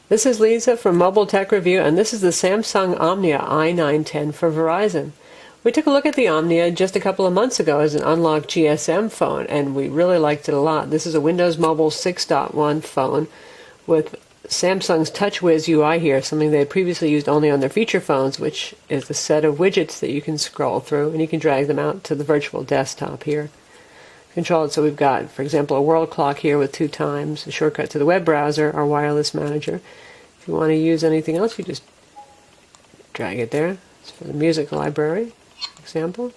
This is Lisa from Mobile Tech Review, and this is the Samsung Omnia i910 for Verizon. We took a look at the Omnia just a couple of months ago as an unlocked GSM phone, and we really liked it a lot. This is a Windows Mobile 6.1 phone with Samsung's TouchWiz UI here, something they had previously used only on their feature phones, which is a set of widgets that you can scroll through, and you can drag them out to the virtual desktop here. Control it so we've got, for example, a world clock here with 2 times, a shortcut to the web browser, our wireless manager. If you want to use anything else, you just drag it there. It's for the music library, for example.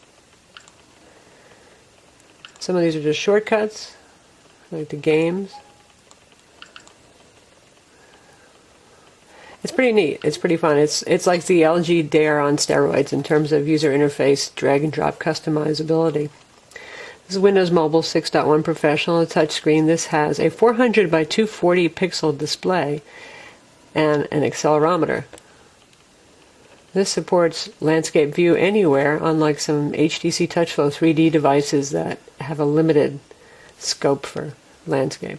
Some of these are just shortcuts, like the games. It's pretty neat. It's pretty fun. It's like the LG Dare on steroids in terms of user interface, drag and drop customizability. This is Windows Mobile 6.1 Professional, a touchscreen. This has a 400 by 240 pixel display and an accelerometer. This supports landscape view anywhere, unlike some HTC TouchFlow 3D devices that have a limited scope for landscape.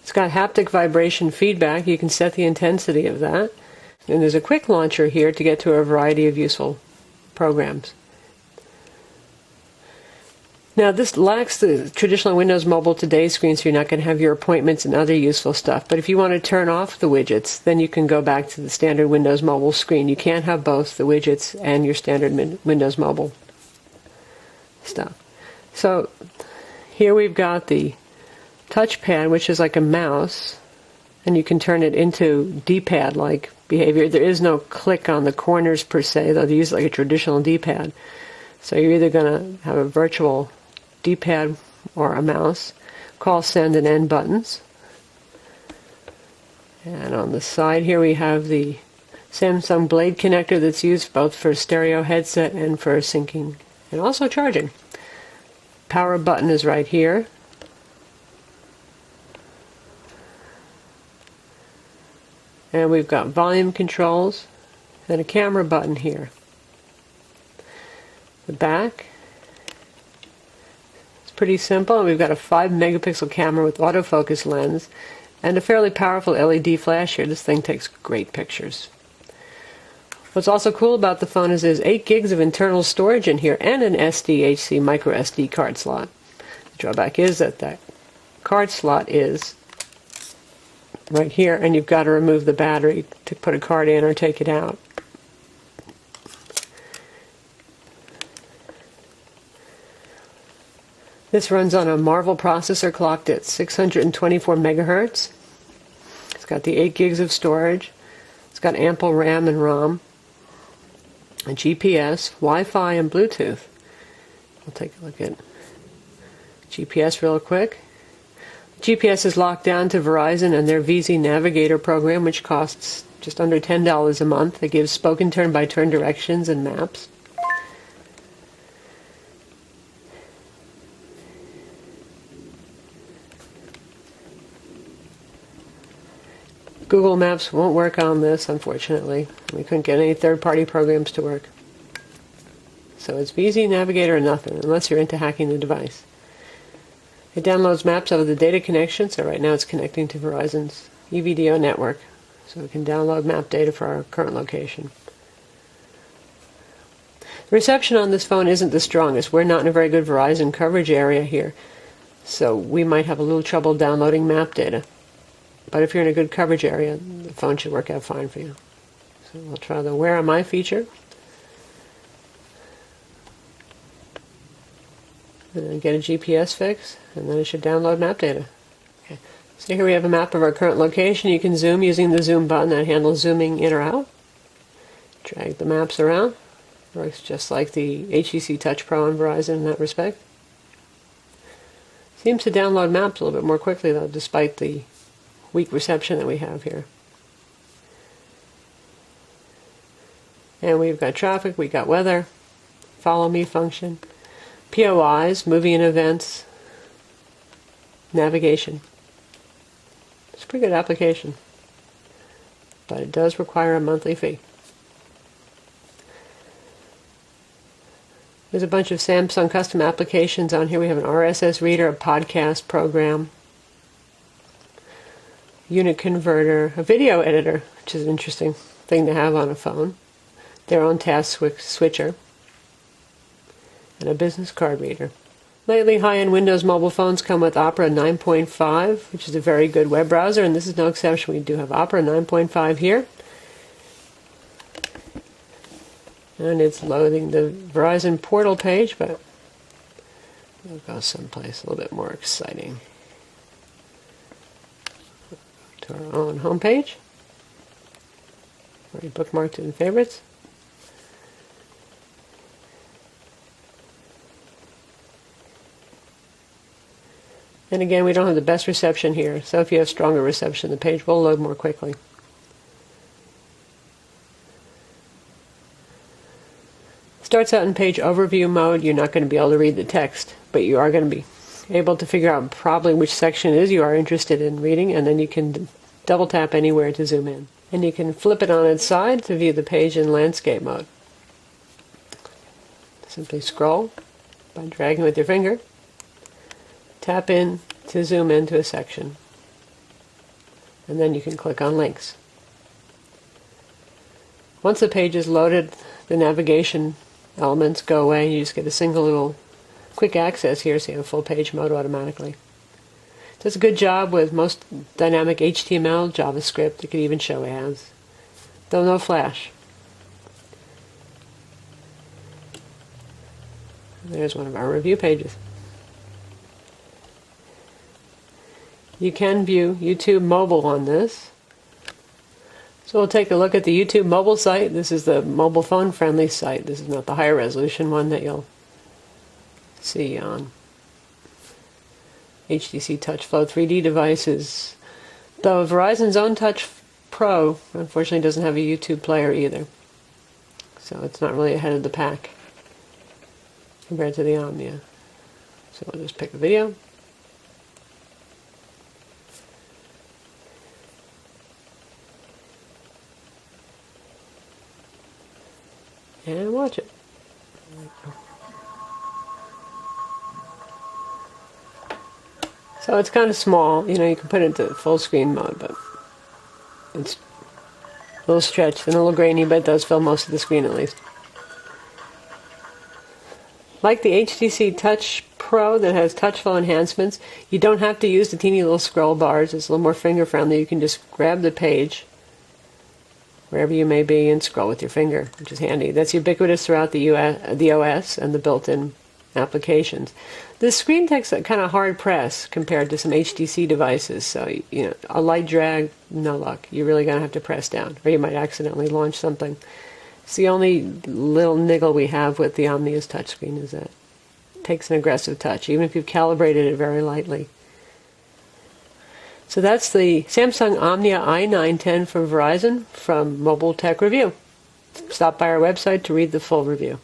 It's got haptic vibration feedback. You can set the intensity of that. And there's a quick launcher here to get to a variety of useful programs. Now, this lacks the traditional Windows Mobile Today screen, so you're not going to have your appointments and other useful stuff. But if you want to turn off the widgets, then you can go back to the standard Windows Mobile screen. You can't have both the widgets and your standard Windows Mobile stuff. So here we've got the touchpad, which is like a mouse, and you can turn it into D-pad-like behavior. There is no click on the corners per se, though they use it like a traditional D-pad. So you're either going to have a virtual D-pad or a mouse. Call, send, and end buttons. And on the side here we have the Samsung Blade connector that's used both for stereo headset and for syncing and also charging. Power button is right here. And we've got volume controls and a camera button here. The back, it's pretty simple. We've got a 5 megapixel camera with autofocus lens and a fairly powerful LED flash here. This thing takes great pictures. What's also cool about the phone is there's 8 gigs of internal storage in here and an SDHC micro SD card slot. The drawback is that that card slot is right here, and you've got to remove the battery to put a card in or take it out. This runs on a Marvel processor clocked at 624 megahertz. It's got the 8 gigs of storage. It's got ample RAM and ROM, a GPS, Wi-Fi, and Bluetooth. I'll take a look at GPS real quick. GPS is locked down to Verizon and their VZ Navigator program, which costs just under $10 a month. It gives spoken turn-by-turn directions and maps. Google Maps won't work on this, unfortunately. We couldn't get any third-party programs to work. So it's VZ Navigator or nothing, unless you're into hacking the device. It downloads maps over the data connection, so right now it's connecting to Verizon's EVDO network, so we can download map data for our current location. The reception on this phone isn't the strongest. We're not in a very good Verizon coverage area here, so we might have a little trouble downloading map data. But if you're in a good coverage area, the phone should work out fine for you. So we'll try the Where Am I feature. And then get a GPS fix, and then it should download map data. Okay. So here we have a map of our current location. You can zoom using the zoom button that handles zooming in or out. Drag the maps around. Works just like the HTC Touch Pro on Verizon in that respect. Seems to download maps a little bit more quickly though, despite the weak reception that we have here. And we've got traffic, we've got weather, follow me function, POIs, movie and events, navigation. It's a pretty good application, but it does require a monthly fee. There's a bunch of Samsung custom applications on here. We have an RSS reader, a podcast program, unit converter, a video editor, which is an interesting thing to have on a phone, their own task switcher, and a business card reader. Lately, high-end Windows mobile phones come with Opera 9.5, which is a very good web browser, and this is no exception. We do have Opera 9.5 here. And it's loading the Verizon portal page, but we'll go someplace a little bit more exciting. To our own home page. Already bookmarked it in favorites. And again, we don't have the best reception here, so if you have stronger reception, the page will load more quickly. Starts out in page overview mode. You're not going to be able to read the text, but you are going to be able to figure out probably which section it is you are interested in reading, and then you can double tap anywhere to zoom in. And you can flip it on its side to view the page in landscape mode. Simply scroll by dragging with your finger. Tap in to zoom into a section. And then you can click on links. Once the page is loaded, the navigation elements go away. You just get a single little quick access here, so you have full page mode automatically. It does a good job with most dynamic HTML, JavaScript. It could even show ads, though no Flash. There's one of our review pages. You can view YouTube mobile on this. So we'll take a look at the YouTube mobile site. This is the mobile phone friendly site. This is not the higher resolution one that you'll see on HTC TouchFlow 3D devices. Though Verizon's own Touch Pro unfortunately doesn't have a YouTube player either. So it's not really ahead of the pack compared to the Omnia. So we'll just pick a video. And watch it. So it's kind of small, you can put it into full screen mode, but it's a little stretched and a little grainy, but it does fill most of the screen at least. Like the HTC Touch Pro that has TouchFlow enhancements, you don't have to use the teeny little scroll bars. It's a little more finger friendly. You can just grab the page wherever you may be and scroll with your finger, which is handy. That's ubiquitous throughout the OS and the built-in applications. The screen takes a kind of hard press compared to some HTC devices, so a light drag, no luck. You're really going to have to press down, or you might accidentally launch something. It's the only little niggle we have with the Omnia's touchscreen is that it takes an aggressive touch, even if you've calibrated it very lightly. So that's the Samsung Omnia i910 from Verizon from Mobile Tech Review. Stop by our website to read the full review.